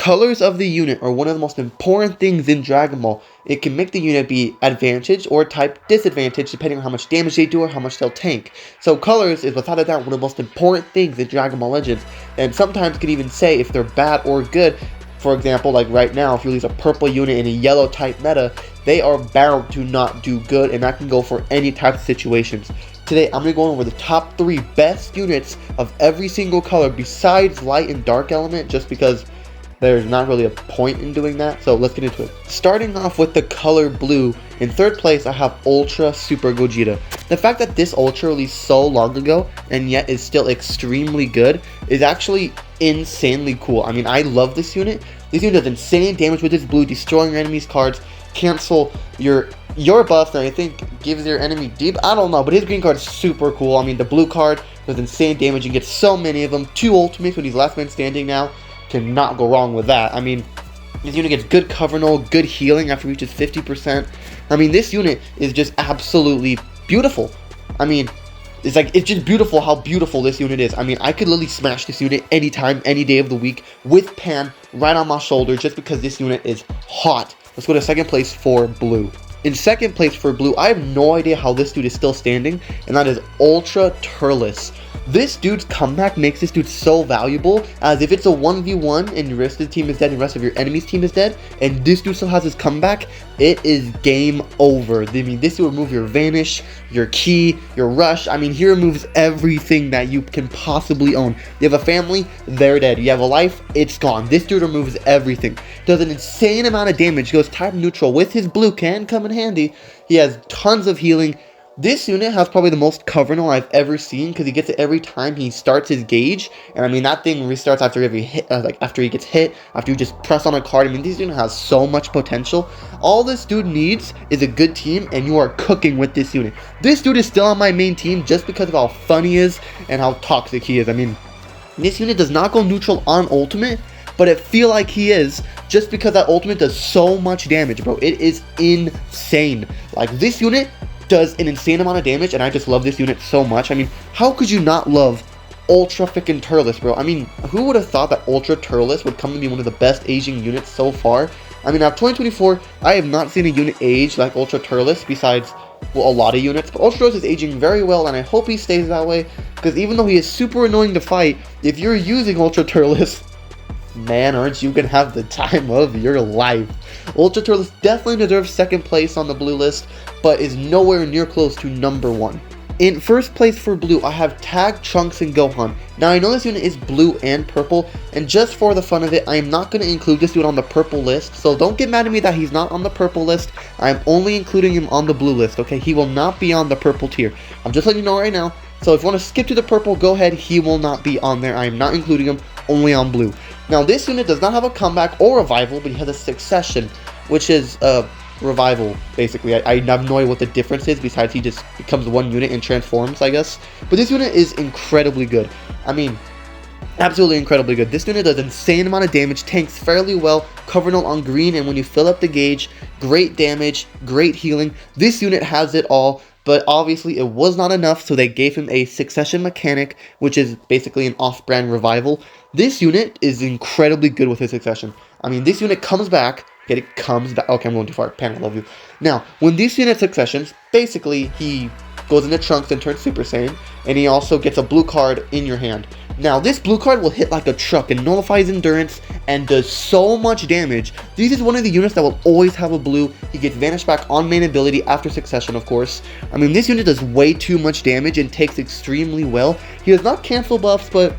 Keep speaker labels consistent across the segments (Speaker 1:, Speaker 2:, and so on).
Speaker 1: colors of the unit are one of the most important things in Dragon Ball. It can make the unit be advantage or type disadvantage depending on how much damage they do or how much they'll tank. So colors is without a doubt one of the most important things in Dragon Ball Legends, and sometimes can even say if they're bad or good. For example, like right now, if you release a purple unit in a yellow type meta, they are bound to not do good, and that can go for any type of situations. Today, I'm going to go over the top 3 best units of every single color besides light and dark element, just because there's not really a point in doing that. So let's get into it. Starting off with the color blue, in 3rd place I have Ultra Super Gogeta. The fact that this Ultra released so long ago and yet is still extremely good is actually insanely cool. I mean, I love this unit. This unit does insane damage with its blue, destroying your enemy's cards, cancel your buffs, and I think gives your enemy deep. I don't know, but his green card is super cool. I mean, the blue card does insane damage. You get so many of them. 2 ultimates when he's last man standing now. Cannot go wrong with that. I mean, this unit gets good cover null, good healing after it reaches 50%. I mean, this unit is just absolutely beautiful. I mean, it's just beautiful how beautiful this unit is. I mean, I could literally smash this unit anytime, any day of the week with Pan right on my shoulder just because this unit is hot. Let's go to 2nd place for blue. In 2nd place for blue, I have no idea how this dude is still standing, and that is Ultra Turles. This dude's comeback makes this dude so valuable, as if it's a 1v1 and the rest of the team is dead and the rest of your enemy's team is dead, and this dude still has his comeback, it is game over. I mean, this dude will remove your Vanish, your Ki, your Rush. I mean, he removes everything that you can possibly own. You have a family, they're dead. You have a life, it's gone. This dude removes everything. Does an insane amount of damage, goes type neutral. With his blue, can come in handy. He has tons of healing. This unit has probably the most cover null I've ever seen because he gets it every time he starts his gauge, and I mean that thing restarts after every hit, after he gets hit, after you just press on a card. I mean, this unit has so much potential. All this dude needs is a good team, and you are cooking with this unit. This dude is still on my main team just because of how fun he is and how toxic he is. I mean, this unit does not go neutral on ultimate, but it feel like he is just because that ultimate does so much damage, bro. It is insane. Like, this unit does an insane amount of damage, and I just love this unit so much. I mean, how could you not love Ultra freaking Turles, bro? I mean, who would have thought that Ultra Turles would come to be one of the best aging units so far? I mean, out of 2024, I have not seen a unit age like Ultra Turles besides, well, a lot of units, but Ultra Turles is aging very well, and I hope he stays that way, because even though he is super annoying to fight, if you're using Ultra Turles, man, aren't you gonna have the time of your life. Ultra Turles definitely deserves 2nd place on the blue list, but is nowhere near close to number 1. In 1st place for blue, I have Tag, Trunks, and Gohan. Now, I know this unit is blue and purple, and just for the fun of it, I am not going to include this dude on the purple list, so don't get mad at me that he's not on the purple list. I am only including him on the blue list, okay? He will not be on the purple tier. I'm just letting you know right now. So if you want to skip to the purple, go ahead. He will not be on there. I am not including him, only on blue. Now, this unit does not have a comeback or revival, but he has a succession, which is revival, basically. I have no idea what the difference is, besides he just becomes one unit and transforms, I guess. But this unit is incredibly good. I mean, absolutely incredibly good. This unit does an insane amount of damage, tanks fairly well, cover null on green, and when you fill up the gauge, great damage, great healing. This unit has it all. But obviously it was not enough, so they gave him a succession mechanic, which is basically an off-brand revival. This unit is incredibly good with his succession. I mean, this unit comes back. Okay, it comes back. Okay, I'm going too far. Pan, I love you. Now, when this unit successions, basically he goes into Trunks and turns Super Saiyan, and he also gets a blue card in your hand. Now, this blue card will hit like a truck and nullifies endurance and does so much damage. This is one of the units that will always have a blue. He gets Vanish back on main ability after succession, of course. I mean, this unit does way too much damage and takes extremely well. He does not cancel buffs, but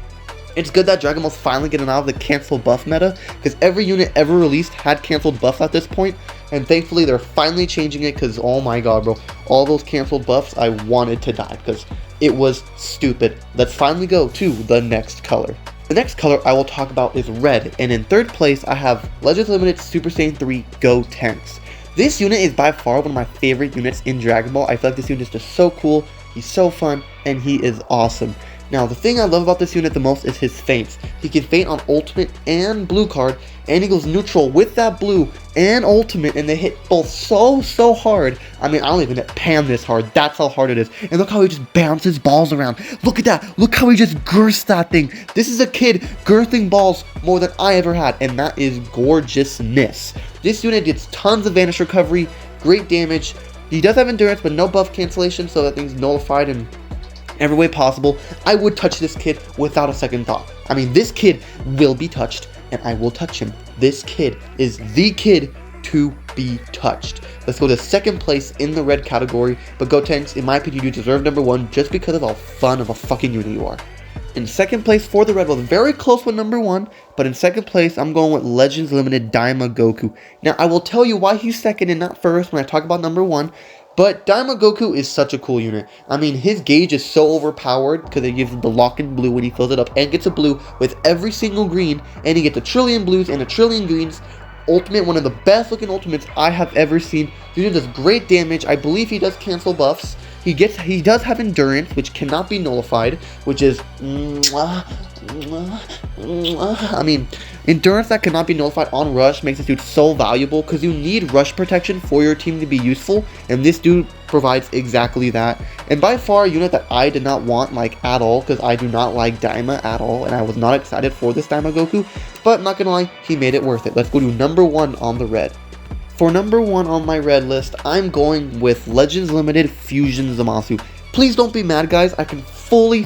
Speaker 1: it's good that Dragon Ball's finally getting out of the cancel buff meta, because every unit ever released had canceled buffs at this point, and thankfully they're finally changing it, because oh my god, bro, all those canceled buffs, I wanted to die, because it was stupid. Let's finally go to the next color. The next color I will talk about is red, and in 3rd place I have Legends Limited Super Saiyan 3 Gotenks. This unit is by far one of my favorite units in Dragon Ball. I feel like this unit is just so cool, he's so fun, and he is awesome. Now, the thing I love about this unit the most is his feints. He can feint on ultimate and blue card, and he goes neutral with that blue and ultimate, and they hit both so hard. I mean, I don't even hit Pam this hard. That's how hard it is. And look how he just bounces balls around. Look at that. Look how he just girths that thing. This is a kid girthing balls more than I ever had, and that is gorgeousness. This unit gets tons of vanish recovery, great damage. He does have endurance, but no buff cancellation, so that thing's nullified in every way possible. I would touch this kid without a second thought. I mean, this kid will be touched, and I will touch him. This kid is the kid to be touched. Let's go to second place in the red category, but Gotenks, in my opinion, you deserve number 1 just because of how fun of a fucking unit you are. In second place for the red was very close with number 1, but in second place, I'm going with Legends Limited Daima Goku. Now, I will tell you why he's second and not first when I talk about number 1, but Daima Goku is such a cool unit. I mean, his gauge is so overpowered because it gives him the lock-in blue when he fills it up and gets a blue with every single green, and he gets a trillion blues and a trillion greens. Ultimate, one of the best looking ultimates I have ever seen. The unit does great damage. I believe he does cancel buffs. He does have endurance, which cannot be nullified, which is I mean, endurance that cannot be nullified on rush makes this dude so valuable because you need rush protection for your team to be useful, and this dude provides exactly that. And by far a unit that I did not want like at all, because I do not like Daima at all, and I was not excited for this Daima Goku, but not gonna lie, he made it worth it. Let's go to number 1 on the red. For number 1 on my red list, I'm going with Legends Limited Fusion Zamasu. Please don't be mad, guys. I can fully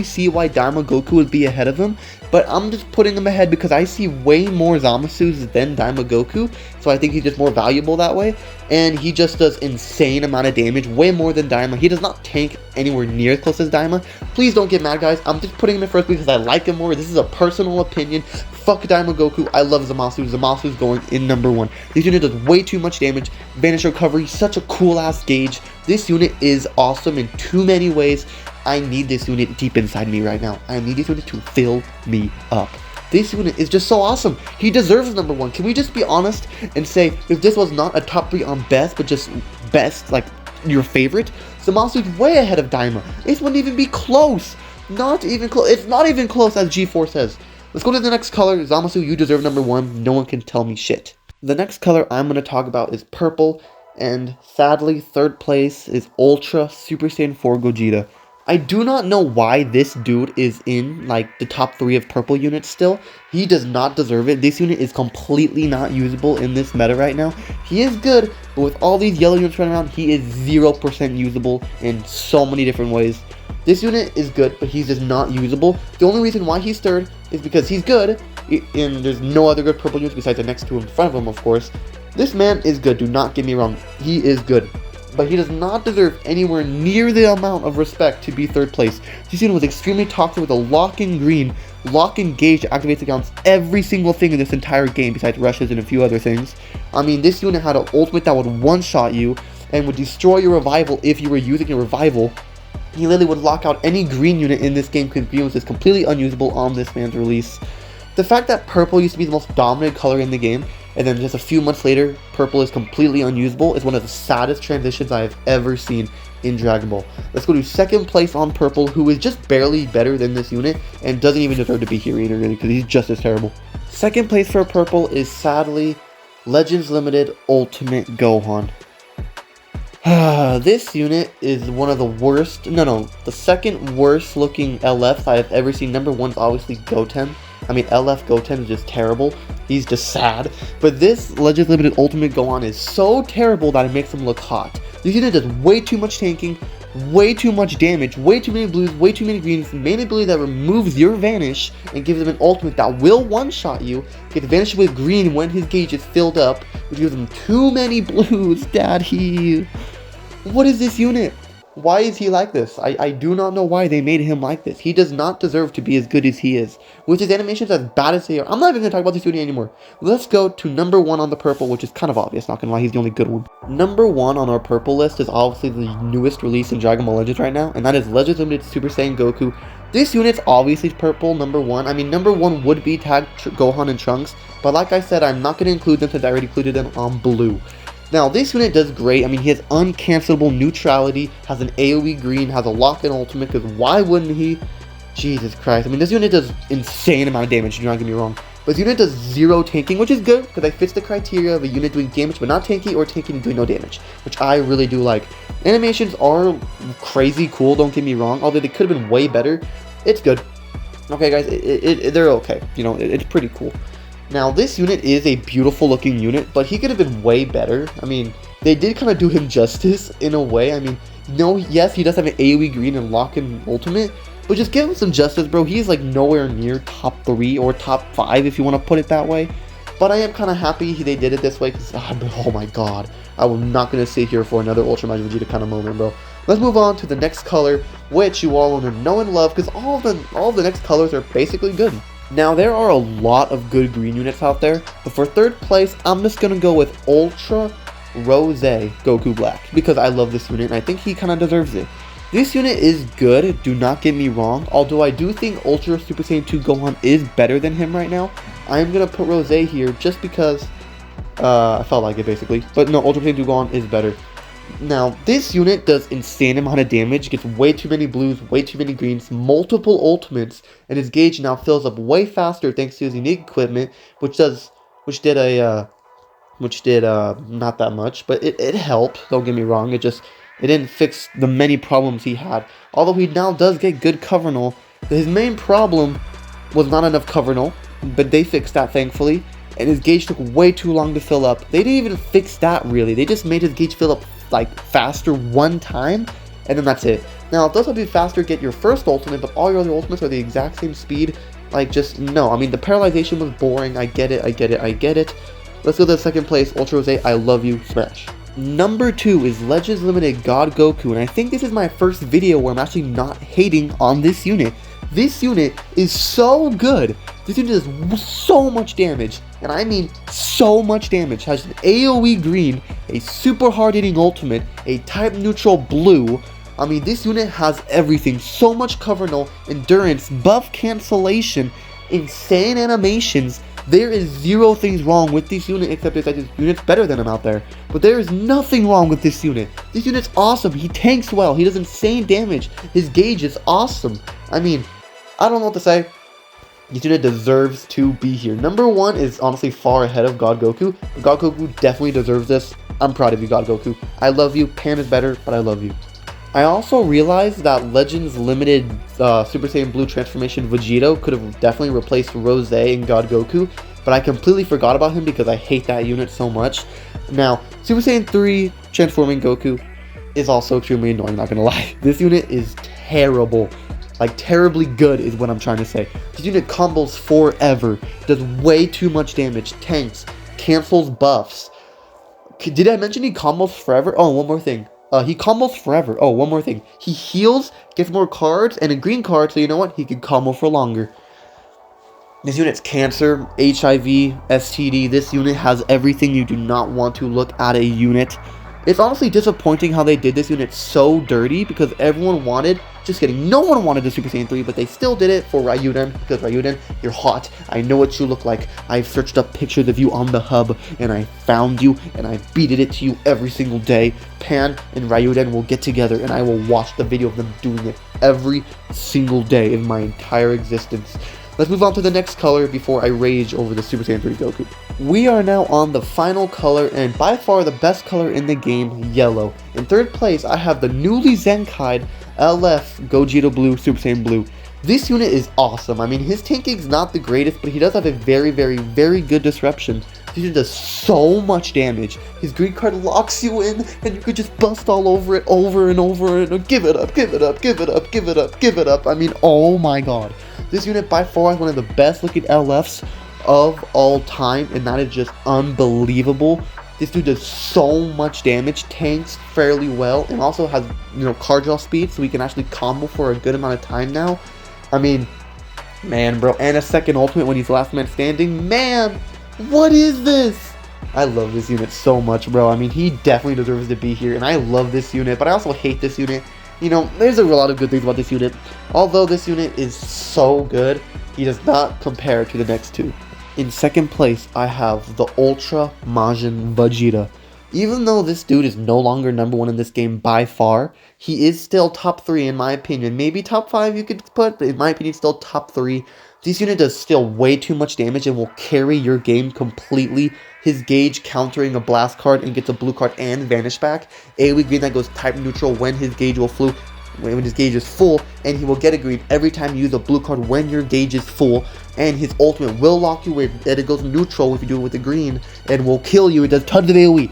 Speaker 1: see why Daima Goku would be ahead of him, but I'm just putting him ahead because I see way more Zamasus than Daima Goku, so I think he's just more valuable that way, and he just does insane amount of damage, way more than Daima. He does not tank anywhere near as close as Daima. Please don't get mad, guys. I'm just putting him in first because I like him more. This is a personal opinion. Fuck Daima Goku. I love Zamasu. Zamasu's going in number 1. This unit does way too much damage. Vanish recovery, such a cool ass gauge. This unit is awesome in too many ways. I need this unit deep inside me right now. I need this unit to fill me up. This unit is just so awesome. He deserves number 1. Can we just be honest and say, if this was not a top 3 on best, but just best, like your favorite, Zamasu's way ahead of Daima. This wouldn't even be close. Not even close. It's not even close, as G4 says. Let's go to the next color. Zamasu, you deserve number 1. No one can tell me shit. The next color I'm going to talk about is purple, and sadly, third place is Ultra Super Saiyan 4 Gogeta. I do not know why this dude is in, like, the top 3 of purple units still. He does not deserve it. This unit is completely not usable in this meta right now. He is good, but with all these yellow units running around, he is 0% usable in so many different ways. This unit is good, but he's just not usable. The only reason why he's third is because he's good, and there's no other good purple units besides the next 2 in front of him, of course. This man is good, do not get me wrong. He is good, but he does not deserve anywhere near the amount of respect to be third place. This unit was extremely toxic with a lock-in green, lock-in gauge that activates against every single thing in this entire game besides rushes and a few other things. I mean, this unit had an ultimate that would one-shot you and would destroy your revival if you were using a revival. He literally would lock out any green unit in this game because green was just completely unusable on this man's release. The fact that purple used to be the most dominant color in the game, and then just a few months later, purple is completely unusable, is one of the saddest transitions I have ever seen in Dragon Ball. Let's go to second place on purple, who is just barely better than this unit, and doesn't even deserve to be here either, really, because he's just as terrible. Second place for purple is sadly Legends Limited Ultimate Gohan. This unit is one of the worst, the second worst looking LFs I have ever seen. Number 1 is obviously Goten. I mean, LF Goten is just terrible. He's just sad. But this Legends Limited Ultimate Gohan is so terrible that it makes him look hot. This unit does way too much tanking, way too much damage, way too many blues, way too many greens, main ability that removes your vanish and gives him an ultimate that will one-shot you, gets vanish with green when his gauge is filled up, which gives him too many blues, daddy. What is this unit? Why is he like this? I do not know why they made him like this. He does not deserve to be as good as he is. With his animations as bad as they are, I'm not even going to talk about this unit anymore. Let's go to number 1 on the purple, which is kind of obvious, not going to lie, he's the only good one. Number 1 on our purple list is obviously the newest release in Dragon Ball Legends right now, and that is Legends Limited Super Saiyan Goku. This unit's obviously purple, number 1. I mean, number 1 would be tagged Gohan and Trunks, but like I said, I'm not going to include them since I already included them on blue. Now, this unit does great. I mean, he has uncancelable neutrality, has an AoE green, has a lock-in ultimate, because why wouldn't he? Jesus Christ. I mean, this unit does insane amount of damage, do not get me wrong. But this unit does 0 tanking, which is good, because it fits the criteria of a unit doing damage, but not tanky, or tanking and doing no damage, which I really do like. Animations are crazy cool, don't get me wrong, although they could have been way better. It's good. Okay, guys, they're okay. You know, it's pretty cool. Now, this unit is a beautiful looking unit, but he could have been way better. I mean, they did kind of do him justice in a way. I mean, no, yes, he does have an AoE green and lock-in ultimate, but just give him some justice, bro. He's like nowhere near top 3 or top 5 if you want to put it that way. But I am kind of happy they did it this way because, oh my god, I'm not going to sit here for another Ultra Majin Vegeta kind of moment, bro. Let's move on to the next color, which you all know and love, because all of the next colors are basically good. Now, there are a lot of good green units out there, but for third place, I'm just going to go with Ultra Rose Goku Black, because I love this unit, and I think he kind of deserves it. This unit is good, do not get me wrong, although I do think Ultra Super Saiyan 2 Gohan is better than him right now. I am going to put Rose here just because I felt like it, basically. But no, Ultra Super Saiyan 2 Gohan is better. Now, this unit does insane amount of damage, gets way too many blues, way too many greens, multiple ultimates, and his gauge now fills up way faster thanks to his unique equipment, which did not that much, but it helped, don't get me wrong. It didn't fix the many problems he had. Although he now does get good cover null, his main problem was not enough cover null, but they fixed that thankfully, and his gauge took way too long to fill up. They didn't even fix that really, they just made his gauge fill up like faster one time, and then that's it. Now, it does help you faster get your first ultimate, but all your other ultimates are the exact same speed. Like, just no. I mean, the paralyzation was boring. I get it. Let's go to the second place, Ultra Rose, I love you, smash. Number 2 is Legends Limited God Goku, and I think this is my first video where I'm actually not hating on this unit. This unit is so good. This unit does so much damage, and I mean so much damage. Has an AoE green, a super hard-hitting ultimate, a type neutral blue. I mean, this unit has everything. So much cover null, endurance, buff cancellation, insane animations. There is 0 things wrong with this unit except that this unit's better than him out there. But there is nothing wrong with this unit. This unit's awesome. He tanks well. He does insane damage. His gauge is awesome. I mean, I don't know what to say. This unit deserves to be here. Number 1 is honestly far ahead of God Goku. But God Goku definitely deserves this. I'm proud of you, God Goku. I love you. Pan is better, but I love you. I also realized that Legends Limited Super Saiyan Blue Transformation Vegito could have definitely replaced Rose and God Goku, but I completely forgot about him because I hate that unit so much. Now, Super Saiyan 3 Transforming Goku is also extremely annoying, not gonna lie. This unit is terrible. Like, terribly good is what I'm trying to say. This unit combos forever, does way too much damage, tanks, cancels buffs. Did I mention he combos forever? Oh, one more thing. He combos forever. Oh, one more thing. He heals, gets more cards, and a green card, so you know what? He can combo for longer. This unit's cancer, HIV, STD. This unit has everything you do not want to look at a unit. It's honestly disappointing how they did this unit so dirty because everyone wanted, just kidding, no one wanted the Super Saiyan 3, but they still did it for Ryuden because Ryuden, you're hot. I know what you look like. I've searched up pictures of you on the hub and I found you and I beated it to you every single day. Pan and Ryuden will get together and I will watch the video of them doing it every single day in my entire existence. Let's move on to the next color before I rage over the Super Saiyan 3 Goku. We are now on the final color, and by far the best color in the game, yellow. In third place, I have the newly Zenkai'd LF Gogeta Blue Super Saiyan Blue. This unit is awesome. I mean, his tanking's not the greatest, but he does have a very, very, very good disruption. This unit does so much damage. His green card locks you in, and you could just bust all over it over and over and give it up, give it up, give it up, give it up, give it up. I mean, oh my god. This unit by far is one of the best looking LFs of all time, and that is just unbelievable. This dude does so much damage, tanks fairly well, and also has, you know, card draw speed, so he can actually combo for a good amount of time now. I mean, man, bro, and a second ultimate when he's last man standing. Man, what is this? I love this unit so much, bro. I mean, he definitely deserves to be here, and I love this unit, but I also hate this unit. You know, there's a lot of good things about this unit. Although this unit is so good, he does not compare to the next two. In second place, I have the Ultra Majin Vegeta. Even though this dude is no longer number 1 in this game by far, he is still top 3 in my opinion. Maybe top 5 you could put, but in my opinion, still top 3. This unit does still way too much damage and will carry your game completely. His gauge countering a blast card and gets a blue card and vanish back. AoE green that goes type neutral when his gauge will flew. When his gauge is full, and he will get a green every time you use a blue card when your gauge is full, and his ultimate will lock you in, and it goes neutral if you do it with the green, and will kill you. It does tons of AoE.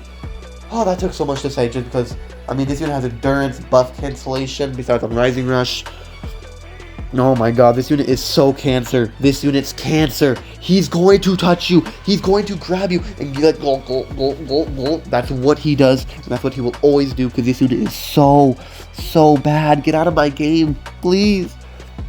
Speaker 1: Oh, that took so much to say just because, I mean, this unit has endurance, buff cancellation, besides on Rising Rush. Oh my god, this unit is so cancer. This unit's cancer. He's going to touch you. He's going to grab you and be like, go, go, go, go, go. That's what he does, and that's what he will always do because this unit is so bad. Get out of my game, please.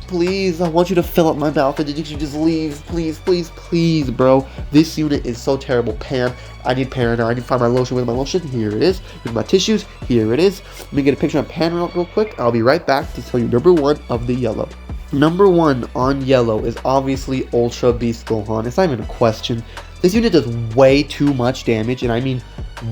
Speaker 1: Please, I want you to fill up my mouth and you should just leave. Please, please, please, bro. This unit is so terrible. Pan, I need Pan now. I need to find my lotion. With my lotion, here it is. With my tissues, here it is. Let me get a picture of Pan real quick. I'll be right back to tell you number 1 of the yellow. Number 1 on yellow is obviously Ultra Beast Gohan. It's not even a question. This unit does way too much damage, and I mean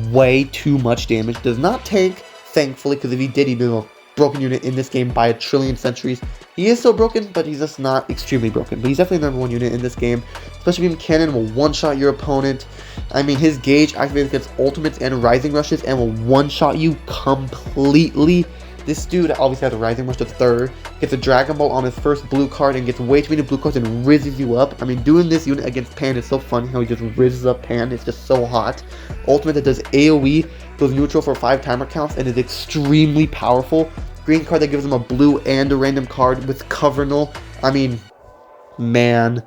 Speaker 1: way too much damage. Does not tank, thankfully, because if he did, he'd be a broken unit in this game by a trillion centuries. He is still broken, but he's just not extremely broken. But he's definitely the number 1 unit in this game. Special Beam Cannon will one-shot your opponent. I mean, his gauge activates against ultimates and rising rushes and will one-shot you completely. This dude obviously has a Rising Rush to 3rd, gets a Dragon Ball on his first blue card, and gets way too many blue cards and rizzes you up. I mean, doing this unit against Pan is so funny how he just rizzes up Pan. It's just so hot. Ultimate that does AoE, goes neutral for 5 timer counts, and is extremely powerful. Green card that gives him a blue and a random card with Covernal. I mean, man,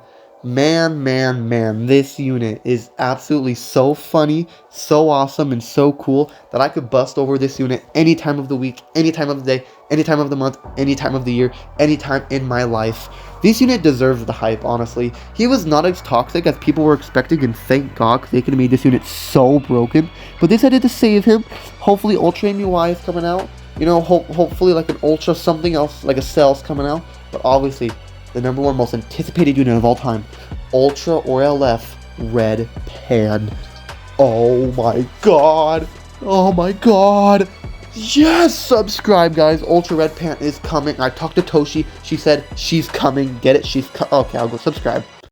Speaker 1: this unit is absolutely so funny, so awesome, and so cool that I could bust over this unit any time of the week, any time of the day, any time of the month, any time of the year, any time in my life. This unit deserves the hype, honestly. He was not as toxic as people were expecting, and thank God, because they could have made this unit so broken. But they decided to save him. Hopefully, Ultra MUI is coming out. You know, hopefully like an Ultra something else, like a Cell's coming out. But obviously, the number 1 most anticipated unit of all time, Ultra or LF Red Pan. Oh my god. Oh my god. Yes! Subscribe, guys. Ultra Red Pan is coming. I talked to Toshi. She said she's coming. Get it? Okay, I'll go subscribe.